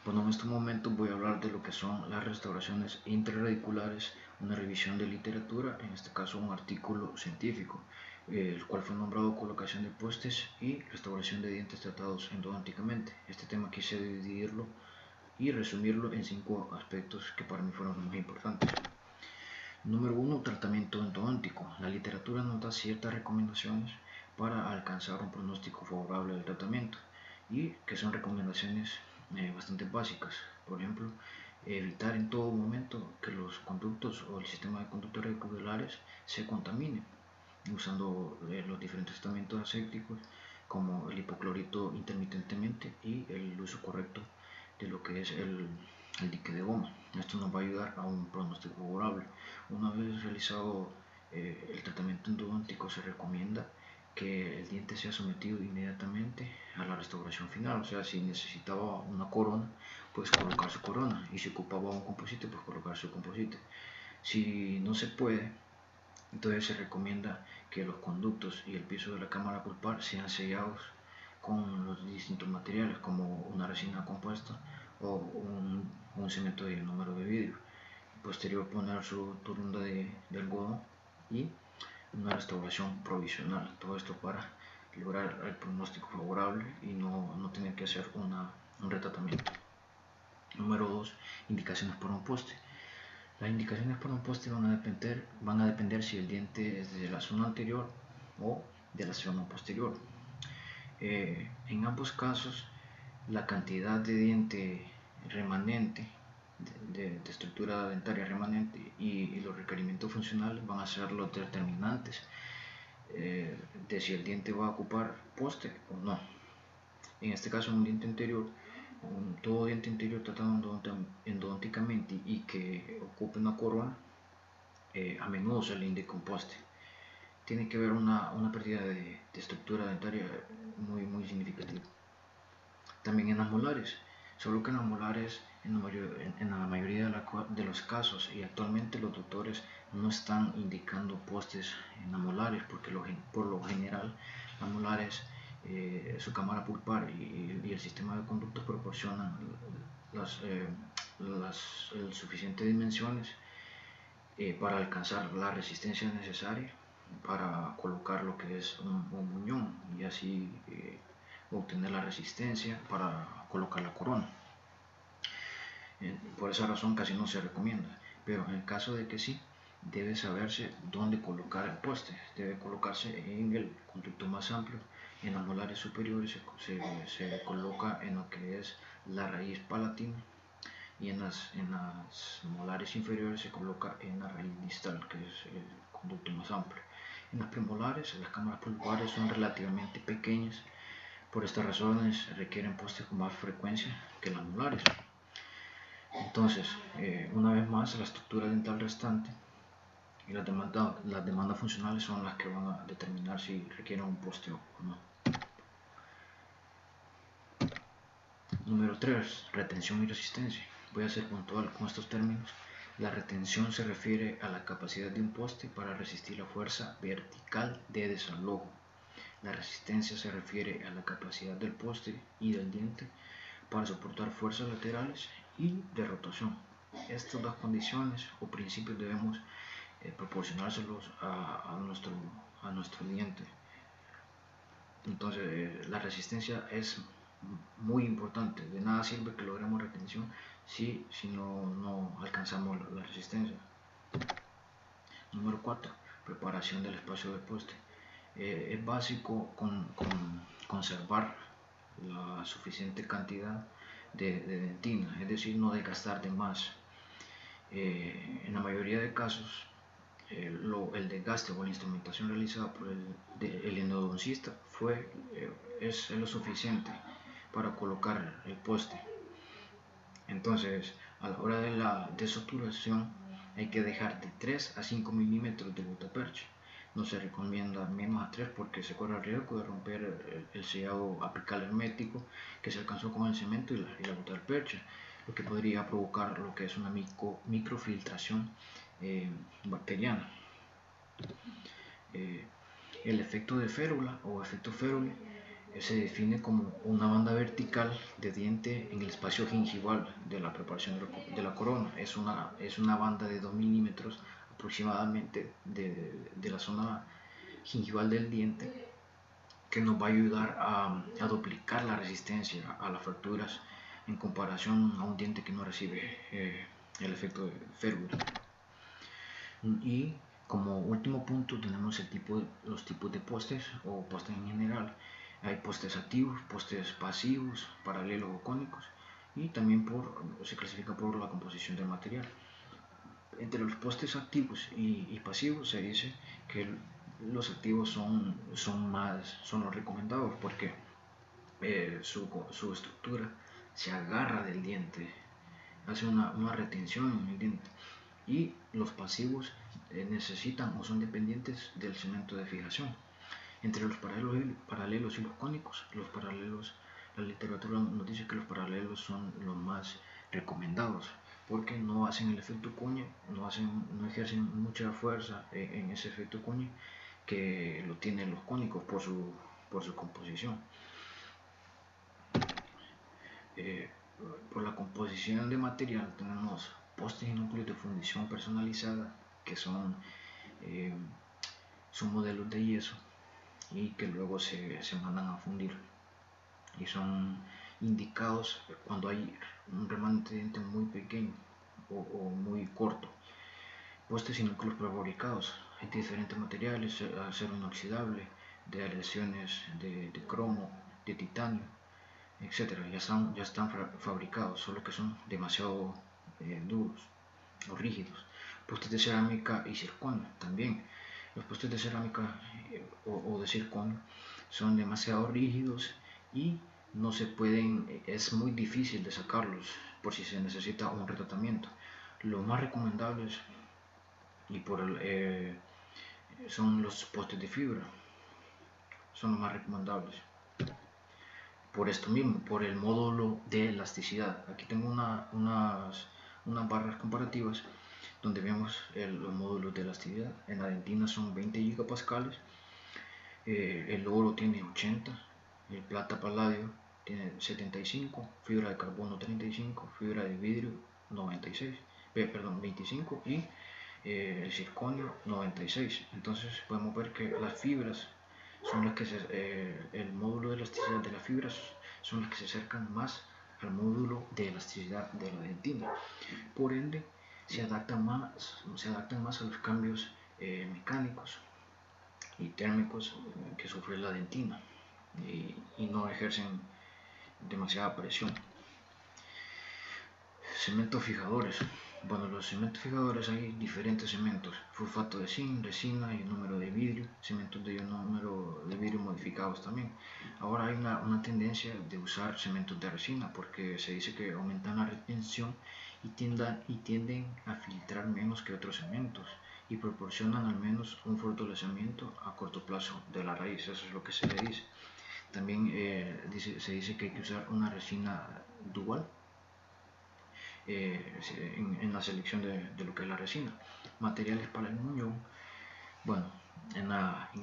Bueno, en este momento voy a hablar de lo que son las restauraciones intrarradiculares, una revisión de literatura, en este caso un artículo científico, el cual fue nombrado colocación de postes y restauración de dientes tratados endodonticamente. Este tema quise dividirlo y resumirlo en 5 aspectos que para mí fueron los más importantes. Número 1. Tratamiento endodóntico. La literatura nos da ciertas recomendaciones para alcanzar un pronóstico favorable del tratamiento y que son recomendaciones bastante básicas. Por ejemplo, evitar en todo momento que los conductos o el sistema de conductos radiculares se contaminen usando los diferentes tratamientos asépticos como el hipoclorito intermitentemente y el uso correcto de lo que es el dique de goma. Esto nos va a ayudar a un pronóstico favorable. Una vez realizado el tratamiento endodóntico, se recomienda que el diente sea sometido inmediatamente a la restauración final. O sea, si necesitaba una corona, pues colocar su corona, y si ocupaba un composite, pues colocar su composite. Si no se puede, entonces se recomienda que los conductos y el piso de la cámara pulpar sean sellados con los distintos materiales como una resina compuesta o un cemento de ionómero de vidrio. Posterior poner su turunda de algodón y una restauración provisional. Todo esto para lograr el pronóstico favorable y no tener que hacer un retratamiento. Número 2. Indicaciones por un poste. Las indicaciones para un poste van a depender si el diente es de la zona anterior o de la zona posterior. En ambos casos, la cantidad de diente remanente, de estructura dentaria remanente y los requerimientos funcionales van a ser los determinantes de si el diente va a ocupar poste o no. En este caso, un diente anterior, todo diente interior tratado endodónticamente y que ocupe una corona, a menudo se le indica un poste. Tiene que haber una pérdida de estructura dentaria muy significativa. También en las molares, solo que en las molares, en la mayoría de los casos, y actualmente los doctores no están indicando postes en las molares, porque por lo general las molares, su cámara pulpar y el sistema de conductos proporcionan las suficientes dimensiones para alcanzar la resistencia necesaria para colocar lo que es un muñón y así obtener la resistencia para colocar la corona. Por esa razón casi no se recomienda, pero en el caso de que sí, debe saberse dónde colocar el poste. Debe colocarse en el conducto más amplio. En las molares superiores se coloca en lo que es la raíz palatina y en las molares inferiores se coloca en la raíz distal, que es el conducto más amplio. En las premolares, las cámaras pulpares son relativamente pequeñas, por estas razones requieren postes con más frecuencia que las molares. Entonces, una vez más, la estructura dental restante y las demandas funcionales son las que van a determinar si requieren un poste o no. Número 3. Retención y resistencia. Voy a ser puntual con estos términos. La retención se refiere a la capacidad de un poste para resistir la fuerza vertical de desalojo. La resistencia se refiere a la capacidad del poste y del diente para soportar fuerzas laterales y de rotación. Estas dos condiciones o principios debemos proporcionárselos a nuestro diente. Entonces, la resistencia es muy importante. De nada sirve que logremos retención si no alcanzamos la resistencia. Número 4. Preparación del espacio de poste. Es básico conservar la suficiente cantidad de dentina, es decir, no desgastar de más. En la mayoría de casos, el desgaste o la instrumentación realizada por el endodoncista es lo suficiente para colocar el poste. Entonces, a la hora de la desoturación hay que dejar de 3 a 5 milímetros de gutapercha. No se recomienda menos a 3 porque se corre el riesgo de romper el sellado apical hermético que se alcanzó con el cemento y la gutapercha, lo que podría provocar lo que es una microfiltración bacteriana. El efecto de férula o efecto férule se define como una banda vertical de diente en el espacio gingival de la preparación de la corona. Es una banda de 2 milímetros aproximadamente de la zona gingival del diente, que nos va a ayudar a duplicar la resistencia a las fracturas en comparación a un diente que no recibe el efecto de Fairwood. Y como último punto tenemos los tipos de postes o postes en general. Hay postes activos, postes pasivos, paralelos o cónicos, y también se clasifica por la composición del material. Entre los postes activos y pasivos se dice que los activos son los recomendados porque su estructura se agarra del diente, hace una retención en el diente. Y los pasivos necesitan o son dependientes del cemento de fijación. Entre los paralelos y los cónicos, la literatura nos dice que los paralelos son los más recomendados porque no hacen el efecto cuña, no ejercen mucha fuerza en ese efecto cuña que lo tienen los cónicos por su composición. Por la composición de material tenemos postes y núcleos de fundición personalizada, que son modelos de yeso y que luego se mandan a fundir, y son indicados cuando hay un remanente de diente muy pequeño o muy corto. Postes y núcleos prefabricados, hay diferentes materiales: acero inoxidable, de aleaciones de cromo, de titanio, etcétera. Ya están fabricados, solo que son demasiado duros o rígidos. Postes de cerámica y circonio también. Los postes de cerámica o de circonio son demasiado rígidos y no se pueden, es muy difícil de sacarlos por si se necesita un retratamiento. Los más recomendables son los postes de fibra, son los más recomendables por esto mismo, por el módulo de elasticidad. Aquí tengo unas barras comparativas donde vemos los módulos de elasticidad. En la dentina son 20 gigapascales, el oro tiene 80, el plata paladio tiene 75, fibra de carbono 35, fibra de vidrio 25 y el circonio 96. Entonces podemos ver que las fibras son las que el módulo de elasticidad de las fibras son las que se acercan más al módulo de elasticidad de la dentina. Por ende, se adaptan más a los cambios mecánicos y térmicos que sufre la dentina, y no ejercen demasiada presión. Cementos fijadores. Bueno, los cementos fijadores, hay diferentes cementos: sulfato de zinc, resina, ionómero de vidrio, cementos de ionómero de vidrio modificados también. Ahora hay una tendencia de usar cementos de resina porque se dice que aumentan la retención y tienden a filtrar menos que otros cementos y proporcionan al menos un fortalecimiento a corto plazo de la raíz. Eso es lo que se le dice. También se dice que hay que usar una resina dual en la selección de lo que es la resina. Materiales para el muñón. Bueno, en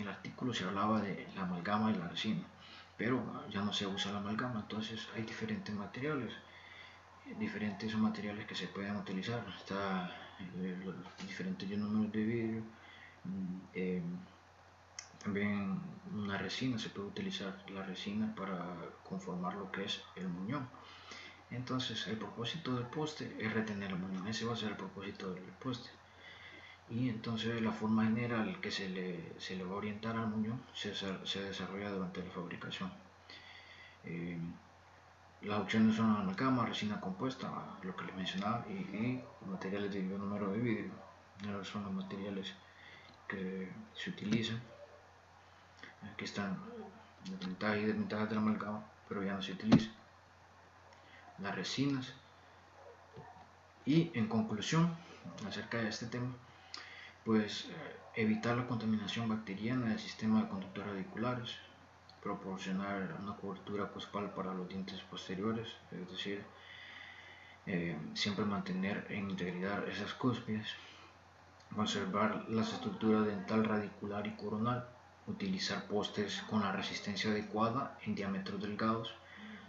el artículo se hablaba de la amalgama y la resina, pero ya no se usa la amalgama. Entonces hay diferentes materiales que se pueden utilizar. Está los diferentes ionómeros de vidrio, también una resina. Se puede utilizar la resina para conformar lo que es el muñón. Entonces el propósito del poste es retener el muñón, ese va a ser el propósito del poste. Y entonces la forma general que se le va a orientar al muñón se desarrolla durante la fabricación. Las opciones son amalgama, resina compuesta, lo que les mencionaba, y materiales de ionómero de vidrio. Esos son los materiales que se utilizan. Aquí están las ventajas y desventajas de la amalgama, pero ya no se utiliza. Las resinas. Y en conclusión acerca de este tema, pues evitar la contaminación bacteriana del sistema de conductos radiculares, proporcionar una cobertura cospal para los dientes posteriores, es decir, siempre mantener en integridad esas cúspides, conservar las estructuras dental, radicular y coronal, utilizar postes con la resistencia adecuada en diámetros delgados,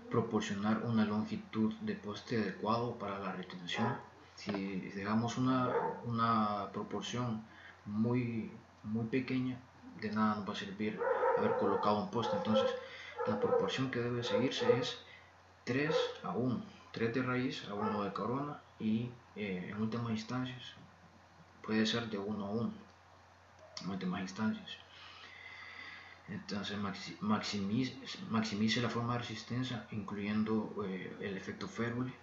proporcionar una longitud de poste adecuado para la retención. Si dejamos una proporción muy pequeña, de nada nos va a servir haber colocado un poste. Entonces, la proporción que debe seguirse es 3 a 1, 3 de raíz a 1 de corona, y en últimas instancias puede ser de 1 a 1 en últimas instancias. Entonces maximice la forma de resistencia, incluyendo el efecto Férule,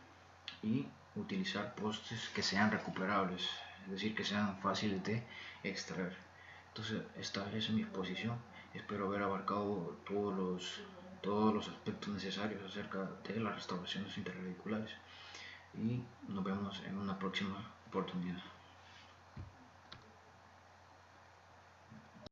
y utilizar postes que sean recuperables, es decir, que sean fáciles de extraer. Entonces, esta es mi exposición. Espero haber abarcado todos los aspectos necesarios acerca de las restauraciones interradiculares, y nos vemos en una próxima oportunidad.